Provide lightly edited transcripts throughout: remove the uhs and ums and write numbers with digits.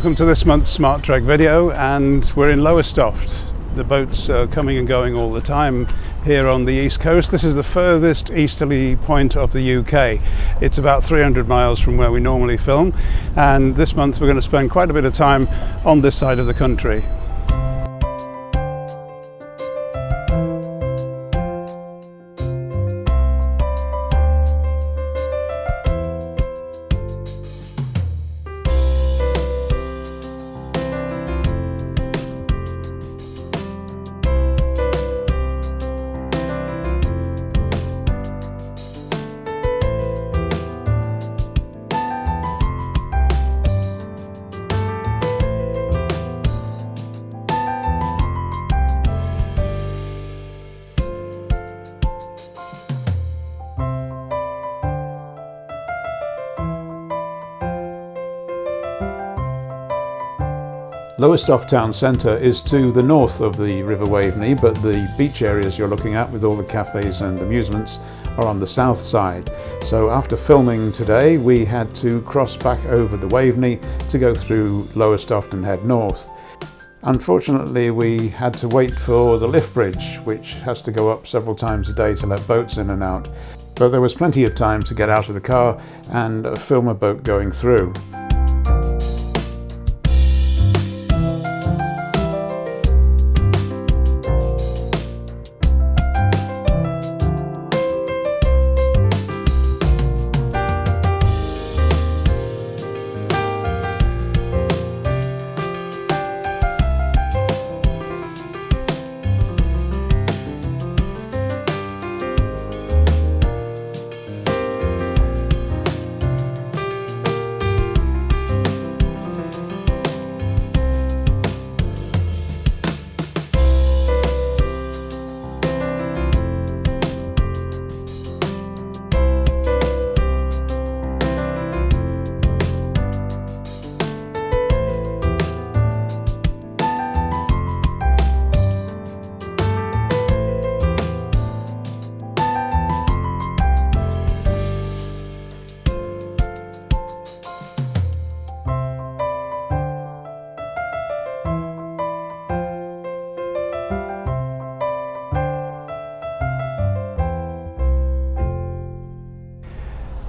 Welcome to this month's Smart Trek video, and we're in Lowestoft. The boats are coming and going all the time here on the east coast. This is the furthest easterly point of the UK. It's about 300 miles from where we normally film, and this month we're going to spend quite a bit of time on this side of the country. Lowestoft town centre is to the north of the River Waveney, but the beach areas you're looking at with all the cafes and amusements are on the south side. So after filming today, we had to cross back over the Waveney to go through Lowestoft and head north. Unfortunately, we had to wait for the lift bridge, which has to go up several times a day to let boats in and out. But there was plenty of time to get out of the car and film a boat going through.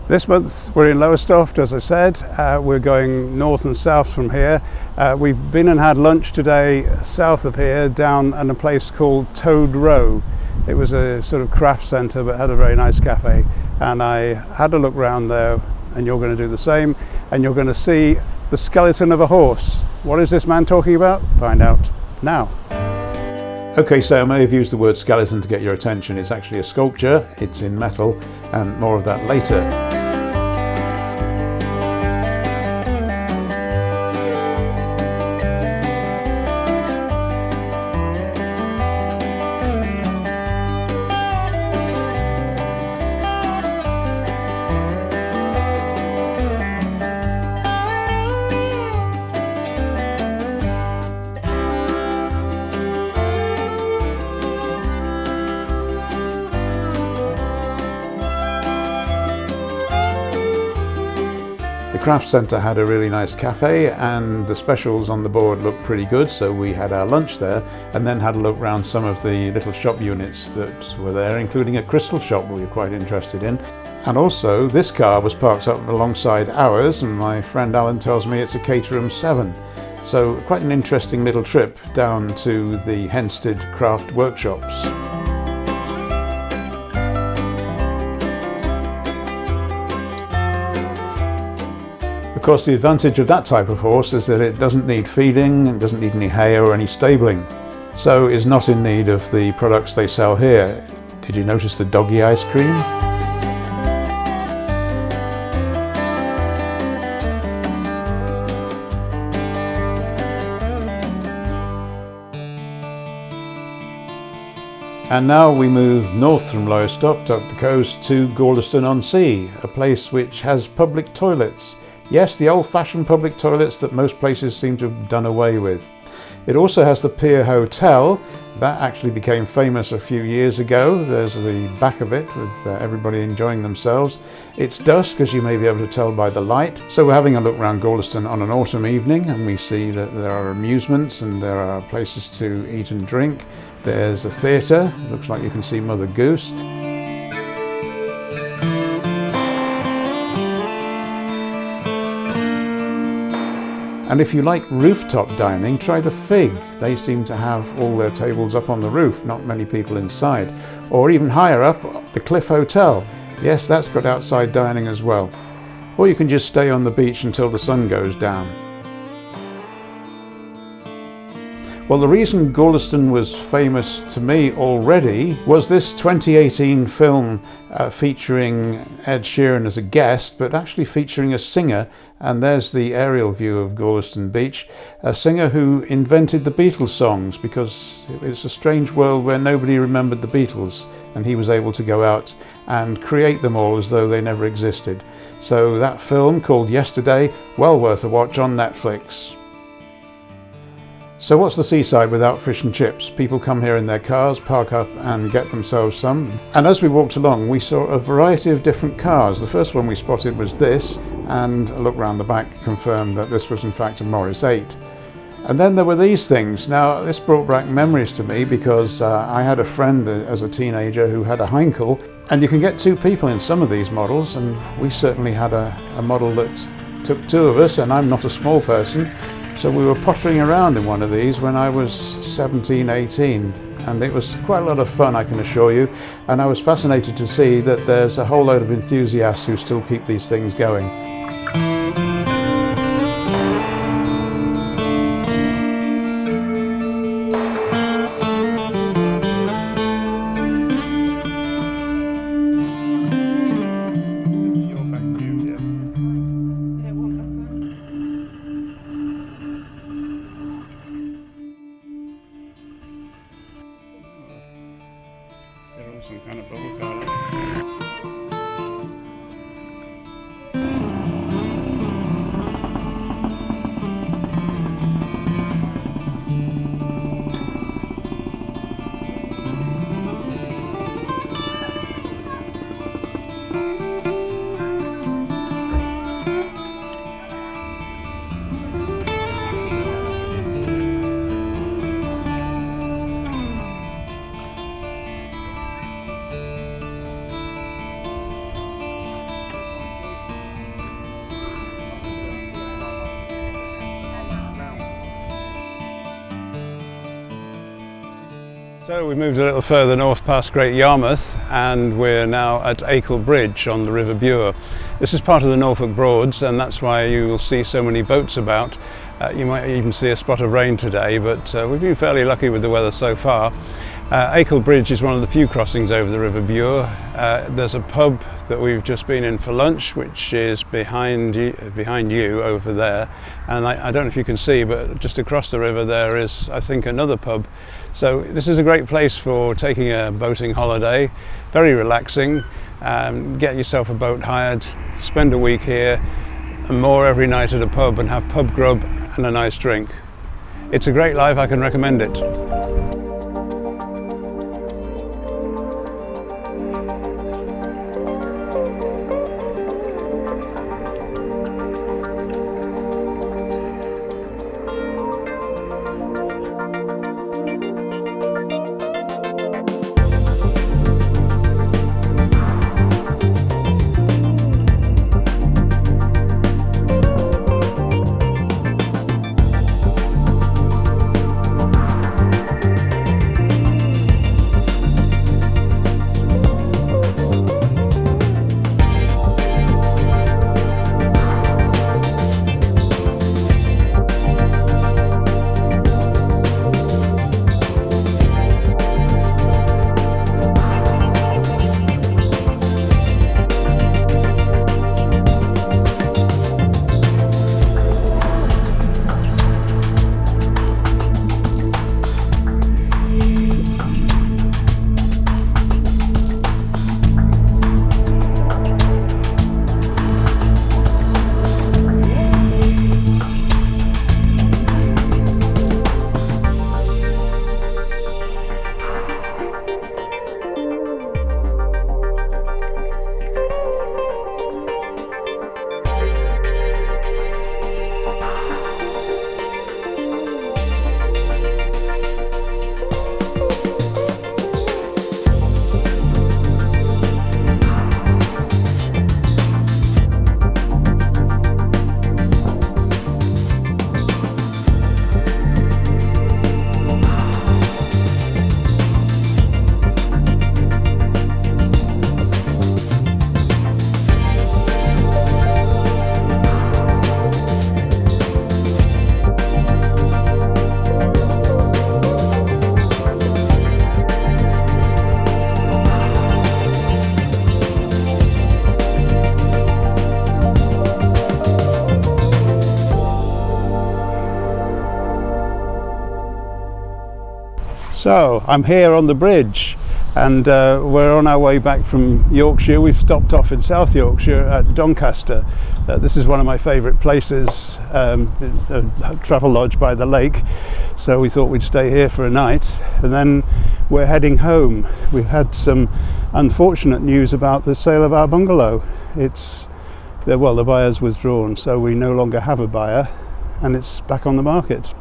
This month we're in Lowestoft, as I said. We're going north and south from here. We've been and had lunch today south of here down at a place called Toad Row. It was a sort of craft centre but had a very nice cafe, and I had a look round there, and you're going to do the same, and you're going to see the skeleton of a horse. What is this man talking about? Find out now. Okay, so I may have used the word skeleton to get your attention. It's actually a sculpture, it's in metal, and more of that later. The craft centre had a really nice cafe, and the specials on the board looked pretty good, so we had our lunch there and then had a look around some of the little shop units that were there, including a crystal shop we were quite interested in. And also this car was parked up alongside ours, and my friend Alan tells me it's a Caterham 7. So quite an interesting little trip down to the Hensted craft workshops. Of course, the advantage of that type of horse is that it doesn't need feeding, it doesn't need any hay or any stabling, so is not in need of the products they sell here. Did you notice the doggy ice cream? And now we move north from Lowestoft up the coast to Galleston-on-Sea, a place which has public toilets. Yes, the old-fashioned public toilets that most places seem to have done away with. It also has the Pier Hotel, That actually became famous a few years ago. There's the back of it with everybody enjoying themselves. It's dusk, as you may be able to tell by the light. So we're having a look around Galleston on an autumn evening, and we see that there are amusements and there are places to eat and drink. There's a theatre. Looks like you can see Mother Goose. And if you like rooftop dining, try the Fig. They seem to have all their tables up on the roof, not many people inside. Or even higher up, the Cliff Hotel. Yes, that's got outside dining as well. Or you can just stay on the beach until the sun goes down. Well, the reason Galleston was famous to me already was this 2018 film featuring Ed Sheeran as a guest, but actually featuring a singer. And there's the aerial view of Galleston Beach, a singer who invented the Beatles songs, because it's a strange world where nobody remembered the Beatles, and he was able to go out and create them all as though they never existed. So that film, called Yesterday, well worth a watch on Netflix. So what's the seaside without fish and chips? People come here in their cars, park up and get themselves some. And as we walked along, we saw a variety of different cars. The first one we spotted was this, and a look round the back confirmed that this was in fact a Morris 8. And then there were these things. Now, this brought back memories to me because I had a friend as a teenager who had a Heinkel, and you can get two people in some of these models, and we certainly had a model that took two of us, and I'm not a small person. So we were pottering around in one of these when I was 17, 18, and it was quite a lot of fun, I can assure you. And I was fascinated to see that there's a whole load of enthusiasts who still keep these things going. Some kind of bubble car. So we moved a little further north past Great Yarmouth, and we're now at Akil Bridge on the River Bure. This is part of the Norfolk Broads, and that's why you will see so many boats about. You might even see a spot of rain today, but we've been fairly lucky with the weather so far. Akil Bridge is one of the few crossings over the River Bure. There's a pub that we've just been in for lunch, which is behind you over there. And I don't know if you can see, but just across the river there is, I think, another pub. So this is a great place for taking a boating holiday, very relaxing. Get yourself a boat hired, spend a week here, and more every night at a pub and have pub grub and a nice drink. It's a great life, I can recommend it. So I'm here on the bridge, and we're on our way back from Yorkshire. We've stopped off in South Yorkshire at Doncaster. This is one of my favourite places, a travel lodge by the lake, so we thought we'd stay here for a night, and then we're heading home. We've had some unfortunate news about the sale of our bungalow. The buyer's withdrawn, so we no longer have a buyer, and it's back on the market.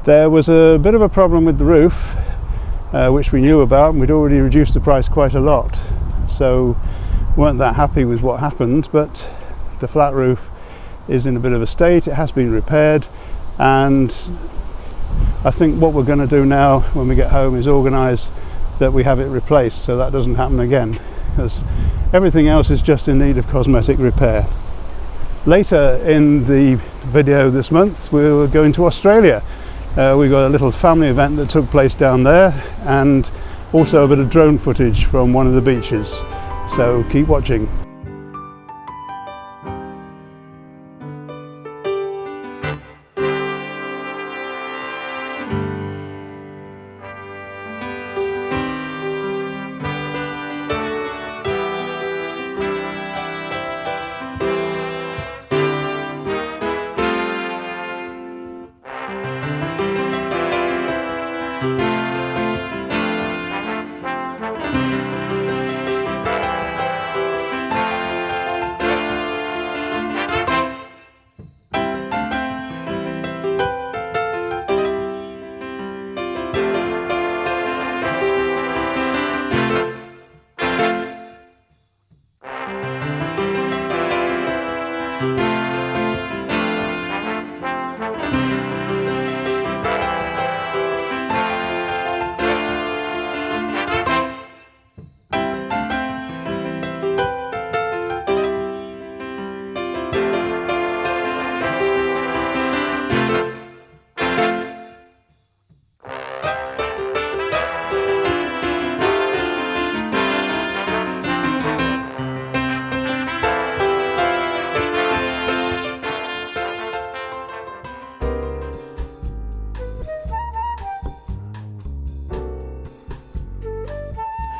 There was a bit of a problem with the roof, which we knew about, and we'd already reduced the price quite a lot, so weren't that happy with what happened. But the flat roof is in a bit of a state. It has been repaired, and I think what we're going to do now when we get home is organise that we have it replaced, so that doesn't happen again, because everything else is just in need of cosmetic repair. Later in the video this month, we're going to Australia. We've got a little family event that took place down there, and also a bit of drone footage from one of the beaches, so keep watching.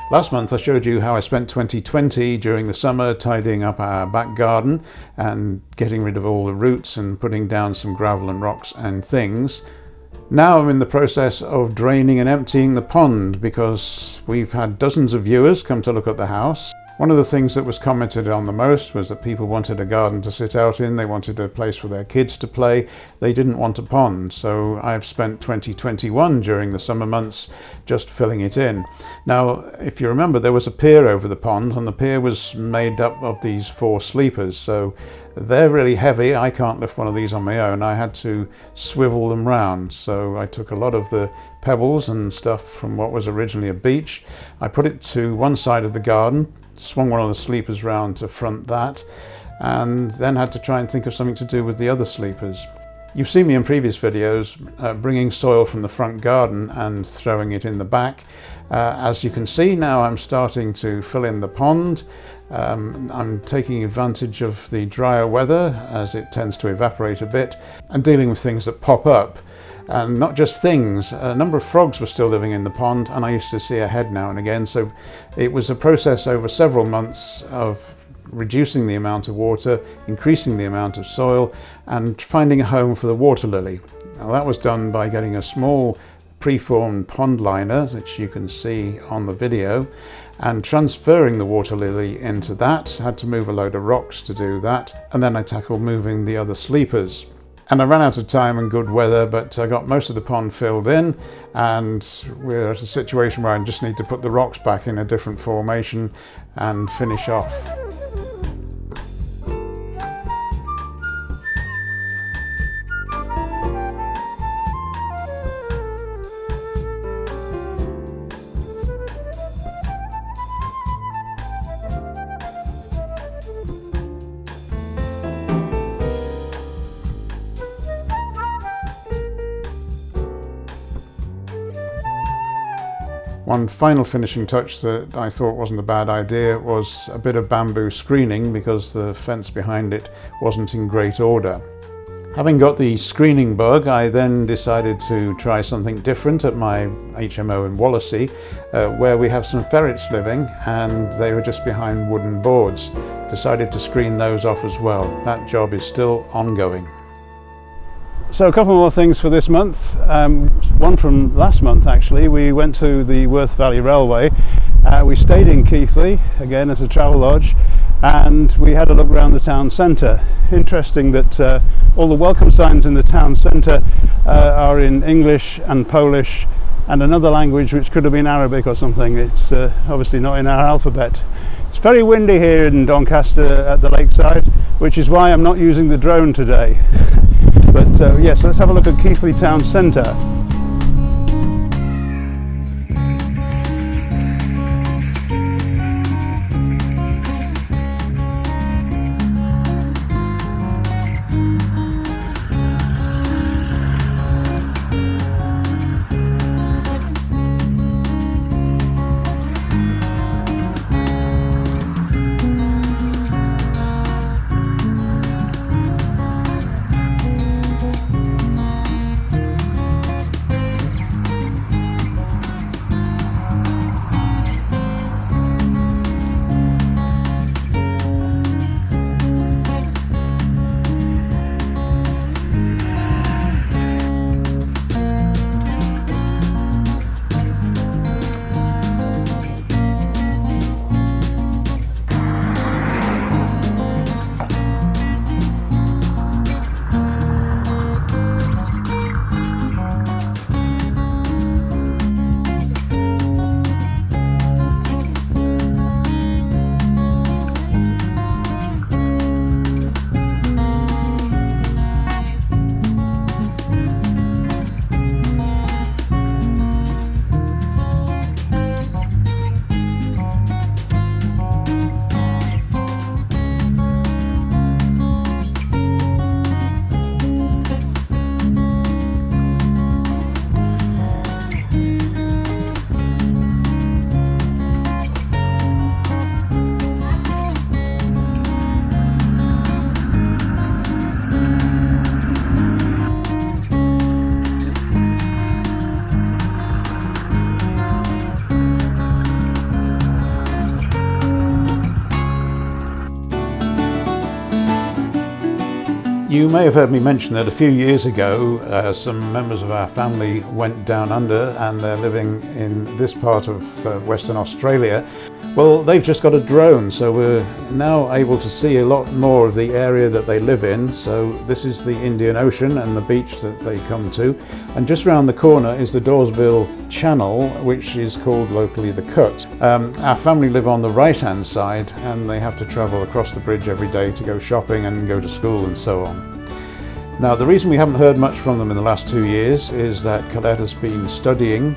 Last month I showed you how I spent 2020 during the summer tidying up our back garden and getting rid of all the roots and putting down some gravel and rocks and things. Now I'm in the process of draining and emptying the pond because we've had dozens of viewers come to look at the house. One of the things that was commented on the most was that people wanted a garden to sit out in, they wanted a place for their kids to play, they didn't want a pond. So I've spent 2021 during the summer months just filling it in. Now, if you remember, there was a pier over the pond, and the pier was made up of these 4 sleepers, so they're really heavy. I can't lift one of these on my own. I had to swivel them round, so I took a lot of the pebbles and stuff from what was originally a beach. I put it to one side of the garden, swung one of the sleepers round to front that, and then had to try and think of something to do with the other sleepers. You've seen me in previous videos bringing soil from the front garden and throwing it in the back. As you can see now, I'm starting to fill in the pond. I'm taking advantage of the drier weather as it tends to evaporate a bit, and dealing with things that pop up. And not just things, a number of frogs were still living in the pond, and I used to see a head now and again. So it was a process over several months of reducing the amount of water, increasing the amount of soil, and finding a home for the water lily. Now that was done by getting a small preformed pond liner, which you can see on the video, and transferring the water lily into that. Had to move a load of rocks to do that, and then I tackled moving the other sleepers. And I ran out of time and good weather, but I got most of the pond filled in, and we're at a situation where I just need to put the rocks back in a different formation and finish off. One final finishing touch that I thought wasn't a bad idea was a bit of bamboo screening, because the fence behind it wasn't in great order. Having got the screening bug, I then decided to try something different at my HMO in Wallasey, where we have some ferrets living, and they were just behind wooden boards. Decided to screen those off as well. That job is still ongoing. So a couple more things for this month. One from last month actually. We went to the Worth Valley Railway. We stayed in Keighley, again as a travel lodge, and we had a look around the town centre. Interesting that all the welcome signs in the town centre are in English and Polish and another language which could have been Arabic or something. It's obviously not in our alphabet. It's very windy here in Doncaster at the lakeside, which is why I'm not using the drone today. But yes, let's have a look at Keighley town centre. You may have heard me mention that a few years ago some members of our family went down under and they're living in this part of Western Australia. Well, they've just got a drone, so we're now able to see a lot more of the area that they live in. So this is the Indian Ocean and the beach that they come to. And just around the corner is the Dawesville Channel, which is called locally the Cut. Our family live on the right-hand side and they have to travel across the bridge every day to go shopping and go to school and so on. Now, the reason we haven't heard much from them in the last 2 years is that Colette has been studying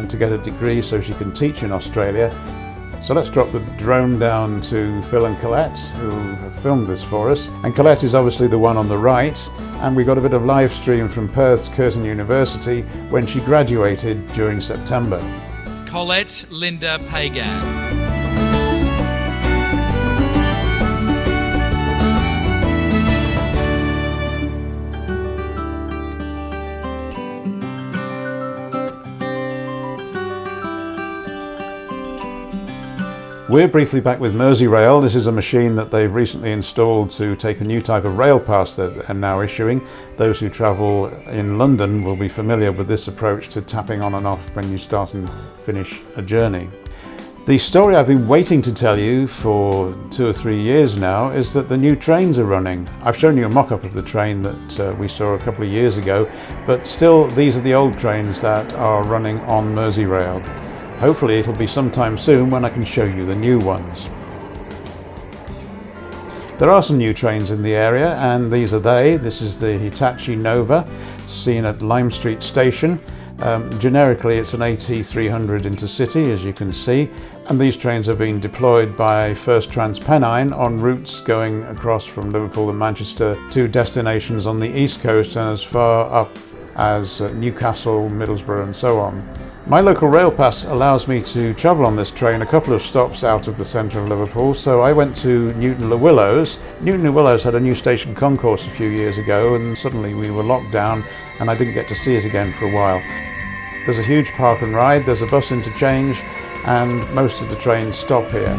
to get a degree so she can teach in Australia. So let's drop the drone down to Phil and Colette, who have filmed this for us. And Colette is obviously the one on the right, and we got a bit of live stream from Perth's Curtin University when she graduated during September. Colette Linda Pagan. We're briefly back with Mersey Rail. This is a machine that they've recently installed to take a new type of rail pass that they're now issuing. Those who travel in London will be familiar with this approach to tapping on and off when you start and finish a journey. The story I've been waiting to tell you for 2 or 3 years now is that the new trains are running. I've shown you a mock-up of the train that we saw a couple of years ago, but still these are the old trains that are running on Mersey Rail. Hopefully it'll be sometime soon when I can show you the new ones. There are some new trains in the area, and these are they. This is the Hitachi Nova, seen at Lime Street Station. Generically it's an AT300 intercity, as you can see, and these trains have been deployed by First Transpennine on routes going across from Liverpool and Manchester to destinations on the east coast and as far up as Newcastle, Middlesbrough and so on. My local rail pass allows me to travel on this train a couple of stops out of the centre of Liverpool, so I went to Newton-le-Willows. Newton-le-Willows had a new station concourse a few years ago, and suddenly we were locked down and I didn't get to see it again for a while. There's a huge park and ride, there's a bus interchange, and most of the trains stop here.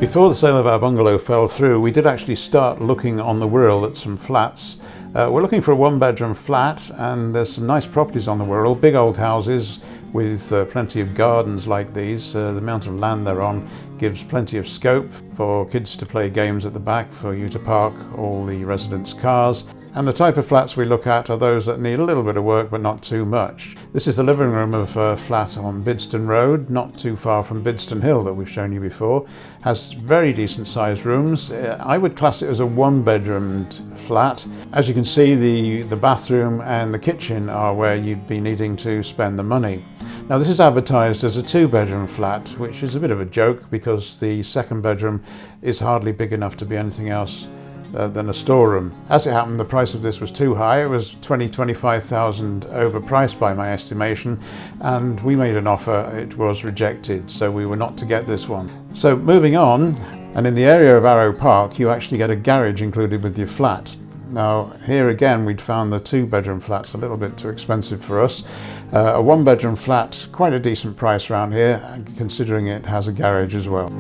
Before the sale of our bungalow fell through, we did actually start looking on the Wirral at some flats. We're looking for a one-bedroom flat, and there's some nice properties on the Wirral, big old houses with plenty of gardens like these. The amount of land they're on gives plenty of scope for kids to play games at the back, for you to park all the residents' cars. And the type of flats we look at are those that need a little bit of work but not too much. This is the living room of a flat on Bidston Road, not too far from Bidston Hill that we've shown you before. Has very decent sized rooms. I would class it as a one-bedroomed flat. As you can see, the bathroom and the kitchen are where you'd be needing to spend the money. Now this is advertised as a two-bedroom flat, which is a bit of a joke because the second bedroom is hardly big enough to be anything else than a storeroom. As it happened, the price of this was too high. It was 25,000 overpriced by my estimation, and we made an offer. It was rejected, so we were not to get this one. So moving on, and in the area of Arrow Park, you actually get a garage included with your flat. Now here again, we'd found the two-bedroom flats a little bit too expensive for us. A one-bedroom flat, quite a decent price around here, considering it has a garage as well.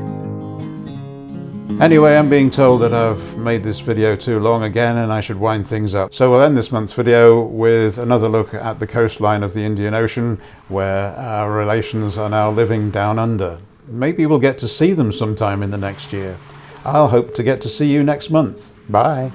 Anyway, I'm being told that I've made this video too long again and I should wind things up. So we'll end this month's video with another look at the coastline of the Indian Ocean, where our relations are now living down under. Maybe we'll get to see them sometime in the next year. I'll hope to get to see you next month. Bye.